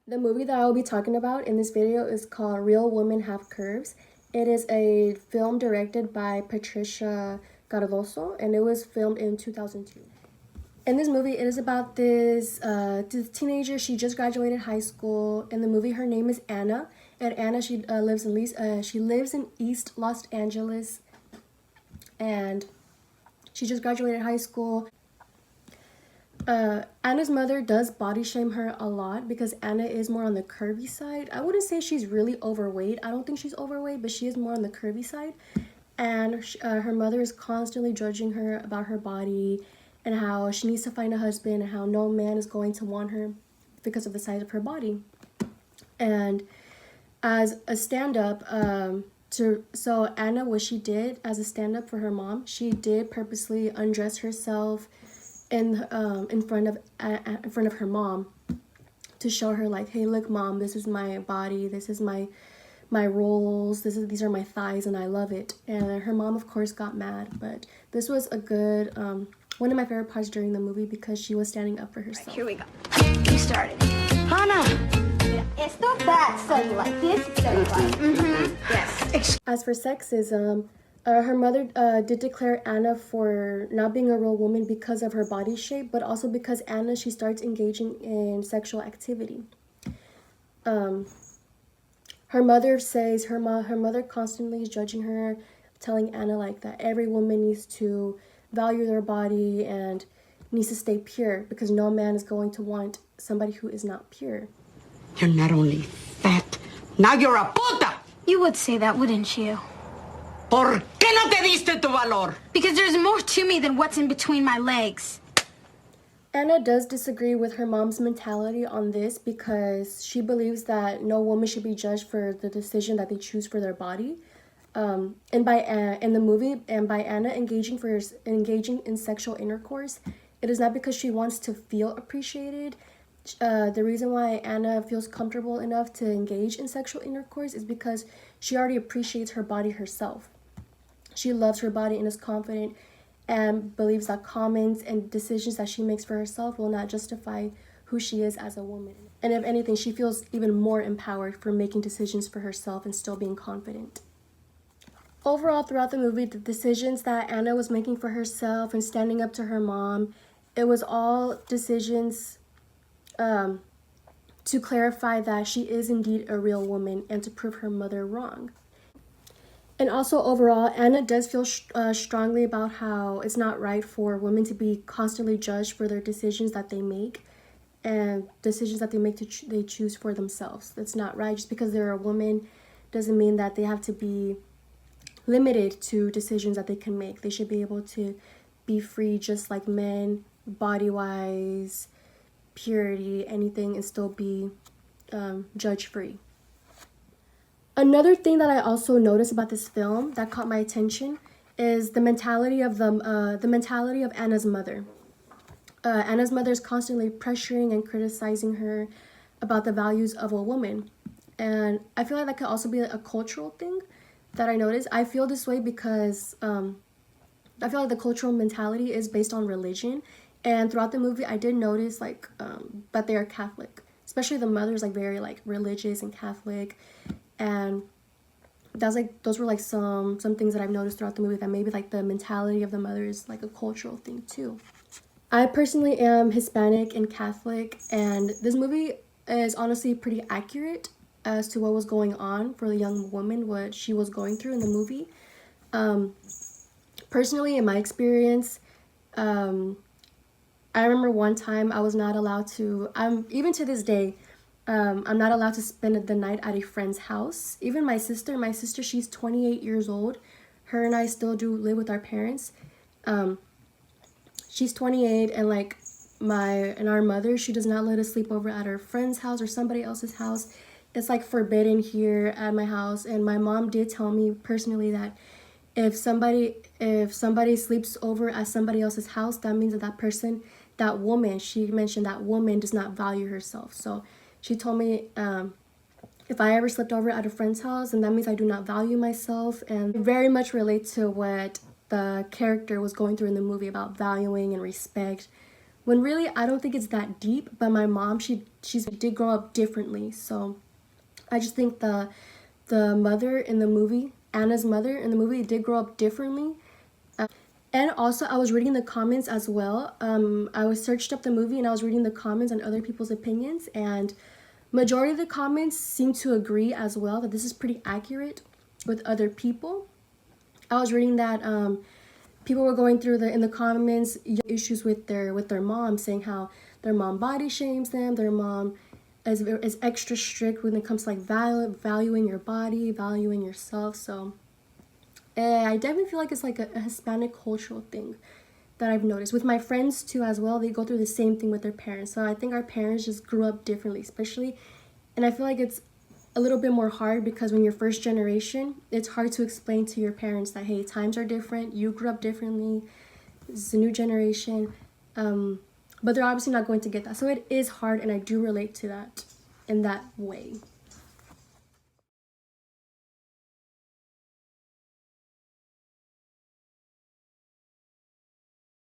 The movie that I will be talking about in this video is called Real Women Have Curves. It is a film directed by Patricia Cardoso, and it was filmed in 2002. In this movie, it is about this teenager. She just graduated high school. In the movie, her name is Anna, and Anna she lives in East Los Angeles, and she just graduated high school. Anna's mother does body shame her a lot because Anna is more on the curvy side. I wouldn't say she's really overweight. I don't think she's overweight, but she is more on the curvy side. And her mother is constantly judging her about her body and how she needs to find a husband and how no man is going to want her because of the size of her body. And as a stand-up, so Anna, what she did as a stand-up for her mom, she did purposely undress herself in front of her mom to show her like, hey, look, mom, this is my body, this is my rolls, these are my thighs, and I love it. And her mom, of course, got mad, but this was a good one of my favorite parts during the movie because she was standing up for herself. Right, here we go. You started. Hannah! It's not bad study like this, study like. Yes. As for sexism, her mother did declare Anna for not being a real woman because of her body shape, but also because Anna, she starts engaging in sexual activity. Her mother says her mother constantly is judging her, telling Anna like that every woman needs to value their body and needs to stay pure because no man is going to want somebody who is not pure. You're not only fat, now you're a puta! You would say that, wouldn't you? ¿Por qué no te diste tu valor? Because there's more to me than what's in between my legs. Anna does disagree with her mom's mentality on this because she believes that no woman should be judged for the decision that they choose for their body. And by in the movie, and by Anna engaging in sexual intercourse, it is not because she wants to feel appreciated. The reason why Anna feels comfortable enough to engage in sexual intercourse is because she already appreciates her body herself. She loves her body and is confident and believes that comments and decisions that she makes for herself will not justify who she is as a woman. And if anything, she feels even more empowered for making decisions for herself and still being confident. Overall, throughout the movie, the decisions that Anna was making for herself and standing up to her mom, it was all decisions to clarify that she is indeed a real woman and to prove her mother wrong. And also overall, Anna does feel strongly about how it's not right for women to be constantly judged for their decisions that they make and decisions that they make they choose for themselves. That's not right. Just because they're a woman doesn't mean that they have to be limited to decisions that they can make. They should be able to be free just like men, body-wise, purity, anything, and still be judge-free. Another thing that I also noticed about this film that caught my attention is the mentality of Anna's mother. Anna's mother is constantly pressuring and criticizing her about the values of a woman, and I feel like that could also be a cultural thing that I noticed. I feel this way because I feel like the cultural mentality is based on religion, and throughout the movie, I did notice like that they are Catholic, especially the mother is like very like religious and Catholic. And those were like some things that I've noticed throughout the movie, that maybe like the mentality of the mother is like a cultural thing too. I personally am Hispanic and Catholic, and this movie is honestly pretty accurate as to what was going on for the young woman, what she was going through in the movie. Personally, in my experience, I remember one time I was not allowed to, even to this day, I'm not allowed to spend the night at a friend's house. Even my sister, she's 28 years old. Her and I still do live with our parents. She's 28, and like our mother, she does not let us sleep over at her friend's house or somebody else's house. It's like forbidden here at my house. And my mom did tell me personally that if somebody sleeps over at somebody else's house, that means that woman, she mentioned that woman does not value herself. So she told me if I ever slept over at a friend's house, then that means I do not value myself, and very much relate to what the character was going through in the movie about valuing and respect when really I don't think it's that deep. But my mom, she did grow up differently. So I just think the mother in the movie, Anna's mother in the movie, did grow up differently. And also, I was reading the comments as well. I was searched up the movie and I was reading the comments on other people's opinions, and majority of the comments seem to agree as well that this is pretty accurate with other people. I was reading that people were going through in the comments issues with their mom, saying how their mom body shames them, their mom is extra strict when it comes to like valuing your body, valuing yourself. So I definitely feel like it's like a Hispanic cultural thing that I've noticed. With my friends too as well, they go through the same thing with their parents. So I think our parents just grew up differently, especially, and I feel like it's a little bit more hard because when you're first generation, it's hard to explain to your parents that, hey, times are different, you grew up differently, this is a new generation, but they're obviously not going to get that. So it is hard, and I do relate to that in that way.